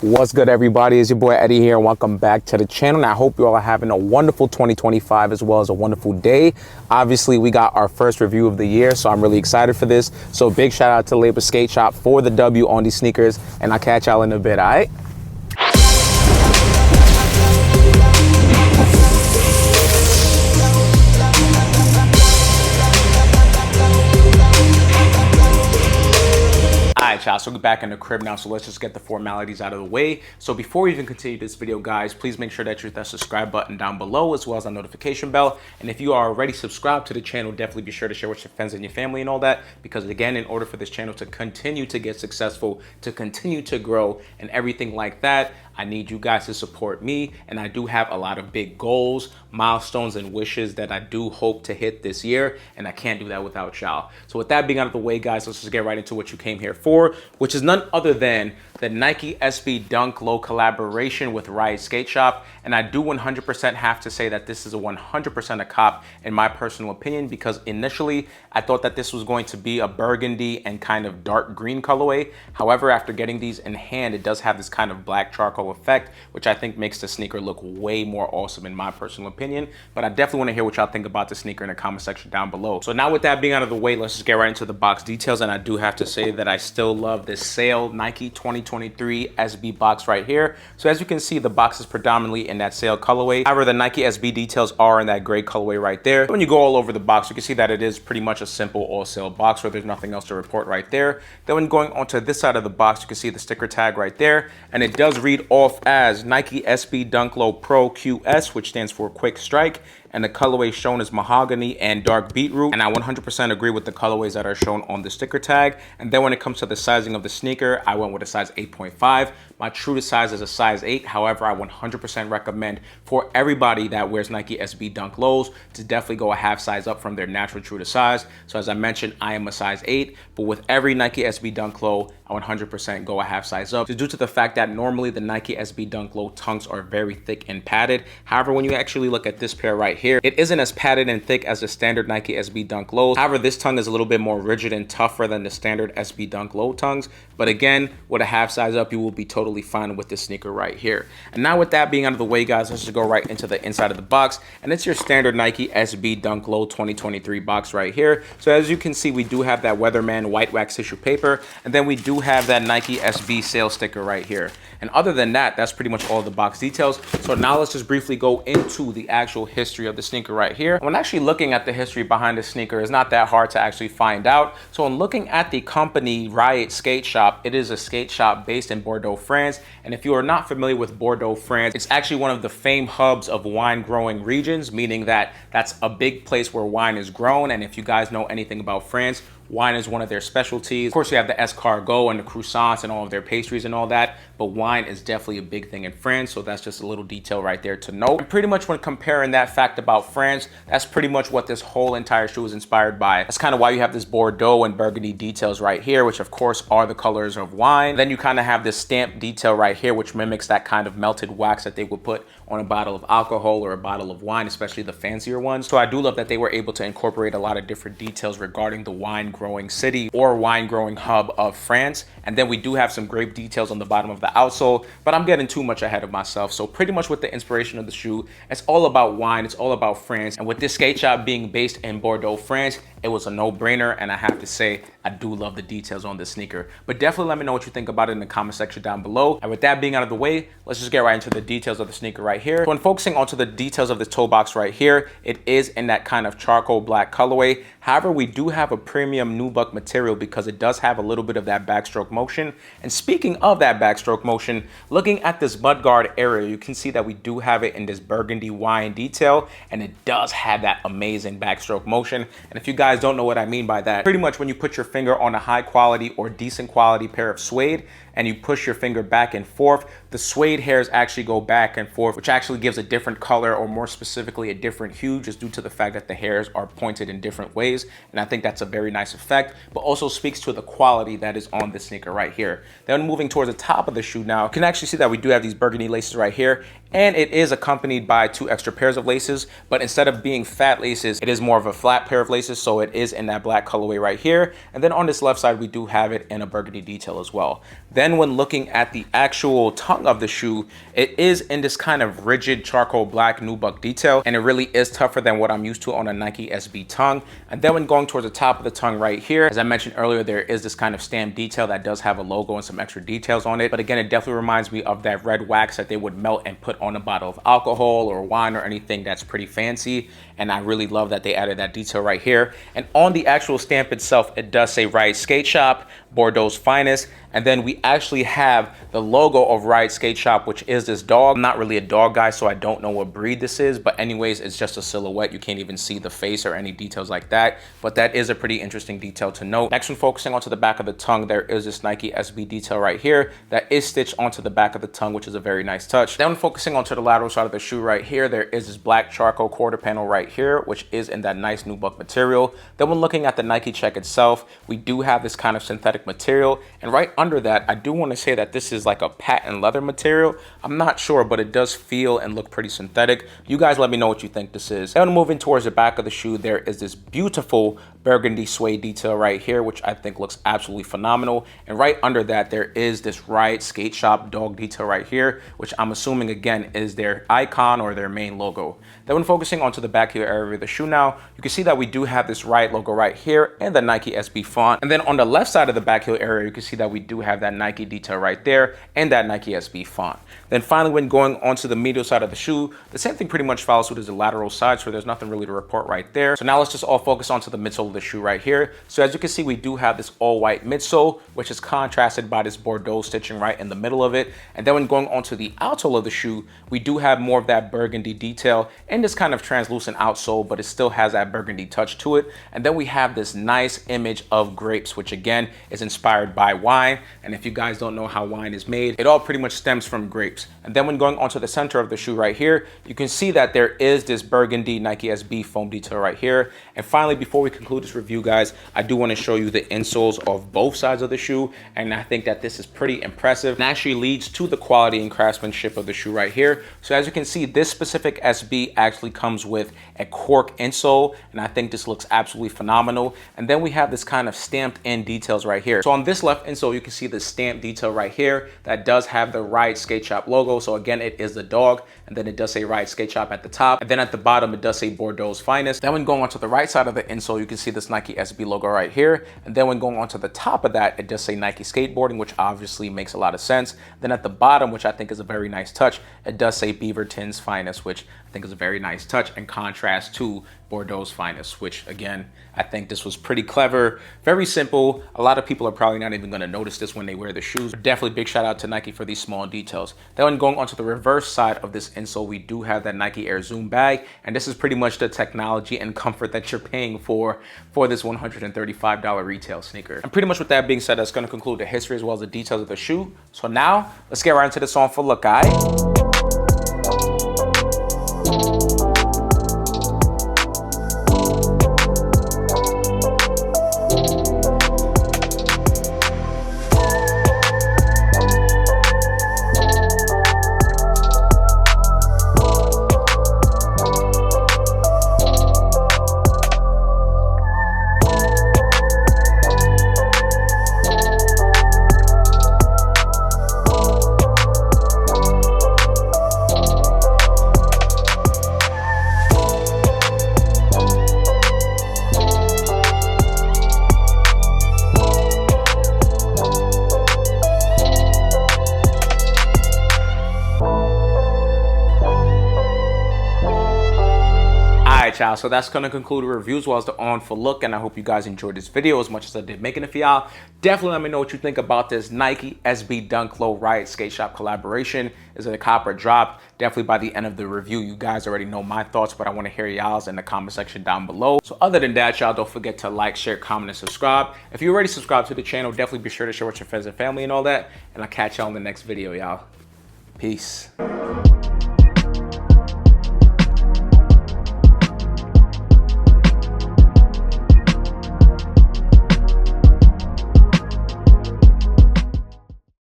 What's good, everybody? It's your boy Eddie here, and welcome back to the channel. And I hope you all are having a wonderful 2025 as well as a wonderful day. Obviously, we got our first review of the year, so I'm really excited for this. So big shout out to RIOT Skate Shop for the W on these sneakers, and I'll catch y'all in a bit, all right? Alright, y'all, so we're back in the crib now, so let's just get the formalities out of the way. So before we even continue this video, guys, please make sure that you hit that subscribe button down below as well as the notification bell. And if you are already subscribed to the channel, definitely be sure to share with your friends and your family and all that, because again, in order for this channel to continue to get successful, to continue to grow and everything like that, I need you guys to support me, and I do have a lot of big goals, milestones, and wishes that I do hope to hit this year, and I can't do that without y'all. So with that being out of the way, guys, let's just get right into what you came here for, which is none other than the Nike SB Dunk Low collaboration with RIOT Skate Shop. And I do 100% have to say that this is a 100% a cop in my personal opinion, because initially I thought that this was going to be a burgundy and kind of dark green colorway. However, after getting these in hand, it does have this kind of black charcoal effect, which I think makes the sneaker look way more awesome in my personal opinion. But I definitely want to hear what y'all think about the sneaker in the comment section down below. So now with that being out of the way, let's just get right into the box details. And I do have to say that I still love this Sale Nike 2023 SB box right here. So as you can see, the box is predominantly in that Sale colorway. However, the Nike SB details are in that gray colorway right there. When you go all over the box, you can see that it is pretty much a simple all Sale box where there's nothing else to report right there. Then when going onto this side of the box, you can see the sticker tag right there, and it does read off as Nike SB Dunk Low Pro QS, which stands for Quick Strike. And the colorway shown is mahogany and dark beetroot. And I 100% agree with the colorways that are shown on the sticker tag. And then when it comes to the sizing of the sneaker, I went with a size 8.5. My true size is a size 8. However, I 100% recommend for everybody that wears Nike SB Dunk Lows to definitely go a half size up from their natural true to size. So as I mentioned, I am a size 8. But with every Nike SB Dunk Low, I 100% go a half size up. Due to the fact that normally the Nike SB Dunk Low tongues are very thick and padded. However, when you actually look at this pair right here, it isn't as padded and thick as the standard Nike SB Dunk Lows. However, this tongue is a little bit more rigid and tougher than the standard SB Dunk Low tongues. But again, with a half size up, you will be totally fine with this sneaker right here. And now with that being out of the way, guys, let's just go right into the inside of the box. And it's your standard Nike SB Dunk Low 2023 box right here. So as you can see, we do have that Weatherman white wax tissue paper. And then we do have that Nike SB Sale sticker right here. And other than that, that's pretty much all the box details. So now let's just briefly go into the actual history of the sneaker right here. When actually looking at the history behind the sneaker, it's not that hard to actually find out. So in looking at the company RIOT Skate Shop, it is a skate shop based in Bordeaux, France. And if you are not familiar with Bordeaux, France, it's actually one of the famed hubs of wine growing regions, meaning that that's a big place where wine is grown. And if you guys know anything about France, wine is one of their specialties. Of course, you have the escargot and the croissants and all of their pastries and all that, but wine is definitely a big thing in France, so that's just a little detail right there to note. And pretty much when comparing that fact about France, that's pretty much what this whole entire shoe is inspired by. That's kind of why you have this Bordeaux and Burgundy details right here, which of course are the colors of wine. Then you kind of have this stamp detail right here, which mimics that kind of melted wax that they would put on a bottle of alcohol or a bottle of wine, especially the fancier ones. So I do love that they were able to incorporate a lot of different details regarding the wine growing city or wine growing hub of France. And then we do have some grape details on the bottom of the outsole, but I'm getting too much ahead of myself. So pretty much with the inspiration of the shoe, it's all about wine, it's all about France. And with this skate shop being based in Bordeaux, France, it was a no-brainer, and I have to say, I do love the details on this sneaker. But definitely let me know what you think about it in the comment section down below. And with that being out of the way, let's just get right into the details of the sneaker right here. So when focusing onto the details of this toe box right here, it is in that kind of charcoal black colorway. However, we do have a premium nubuck material because it does have a little bit of that backstroke motion. And speaking of that backstroke motion, looking at this mudguard area, you can see that we do have it in this burgundy wine detail, and it does have that amazing backstroke motion. And if you guys don't know what I mean by that, pretty much when you put your finger on a high quality or decent quality pair of suede and you push your finger back and forth, the suede hairs actually go back and forth, which actually gives a different color, or more specifically a different hue, just due to the fact that the hairs are pointed in different ways. And I think that's a very nice effect, but also speaks to the quality that is on this sneaker right here. Then moving towards the top of the shoe now, you can actually see that we do have these burgundy laces right here, and it is accompanied by 2 extra pairs of laces, but instead of being fat laces, it is more of a flat pair of laces, so it is in that black colorway right here. And then on this left side, we do have it in a burgundy detail as well. Then when looking at the actual tongue of the shoe, it is in this kind of rigid charcoal black nubuck detail, and it really is tougher than what I'm used to on a Nike SB tongue. And then when going towards the top of the tongue right here, as I mentioned earlier, there is this kind of stamped detail that does have a logo and some extra details on it. But again, it definitely reminds me of that red wax that they would melt and put on a bottle of alcohol or wine or anything that's pretty fancy. And I really love that they added that detail right here. And on the actual stamp itself, it does say RIOT Skate Shop, Bordeaux's finest. And then we actually have the logo of RIOT Skate Shop, which is this dog. I'm not really a dog guy, so I don't know what breed this is. But anyways, it's just a silhouette. You can't even see the face or any details like that. But that is a pretty interesting detail to note. Next, when focusing onto the back of the tongue, there is this Nike SB detail right here that is stitched onto the back of the tongue, which is a very nice touch. Then when focusing onto the lateral side of the shoe right here, there is this black charcoal quarter panel right here, which is in that nice nubuck material. Then when looking at the Nike check itself, we do have this kind of synthetic material. And right under that, I do want to say that this is like a patent leather material. I'm not sure, but it does feel and look pretty synthetic. You guys let me know what you think this is. Then moving towards the back of the shoe, there is this beautiful burgundy suede detail right here, which I think looks absolutely phenomenal. And right under that, there is this RIOT Skate Shop dog detail right here, which I'm assuming again is their icon or their main logo. Then when focusing onto the back heel area of the shoe now, you can see that we do have this RIOT logo right here and the Nike SB font. And then on the left side of the back heel area, you can see that we do have that Nike detail right there and that Nike SB font. Then finally, when going onto the medial side of the shoe, the same thing pretty much follows suit as the lateral side, so there's nothing really to report right there. So now let's just all focus onto the midsole of the shoe right here. So as you can see, we do have this all white midsole, which is contrasted by this Bordeaux stitching right in the middle of it. And then when going onto the outsole of the shoe, we do have more of that burgundy detail and this kind of translucent outsole, but it still has that burgundy touch to it. And then we have this nice image of grapes, which again is inspired by wine. And if you guys don't know how wine is made, it all pretty much stems from grapes. And then when going onto the center of the shoe right here, you can see that there is this burgundy Nike SB foam detail right here. And finally, before we conclude this review, guys, I do want to show you the insoles of both sides of the shoe. And I think that this is pretty impressive and actually leads to the quality and craftsmanship of the shoe right here. So as you can see, this specific SB actually comes with a cork insole, and I think this looks absolutely phenomenal. And then we have this kind of stamped in details right here. So on this left insole, you can see the stamped detail right here that does have the RIOT Skate Shop logo. So again, it is the dog, and then it does say RIOT Skate Shop at the top, and then at the bottom it does say Bordeaux's finest. Then when going onto the right side of the insole, you can see this Nike SB logo right here, and then when going onto the top of that, it does say Nike Skateboarding, which obviously makes a lot of sense. Then at the bottom, which I think is a very nice touch, it does say Beaverton's finest, which I think is a very nice touch in contrast to Bordeaux's finest, which again, I think this was pretty clever, very simple. A lot of people are probably not even going to notice this when they wear the shoes. Definitely big shout out to Nike for these small details. Then when going onto the reverse side of this insole, we do have that Nike Air Zoom bag, and this is pretty much the technology and comfort that you're paying for this $135 retail sneaker. And pretty much with that being said, that's going to conclude the history as well as the details of the shoe. So now let's get right into this on for look, guys. Y'all, so that's going to conclude the review as well as the on for look, and I hope you guys enjoyed this video as much as I did making it for y'all. Definitely let me know what you think about this Nike SB Dunk Low RIOT Skate Shop collaboration. Is it a cop or drop? Definitely by the end of the review, you guys already know my thoughts, but I want to hear y'all's in the comment section down below. So other than that, y'all, don't forget to like, share, comment, and subscribe. If you already subscribed to the channel, definitely be sure to share with your friends and family and all that, and I'll catch y'all in the next video, y'all. Peace.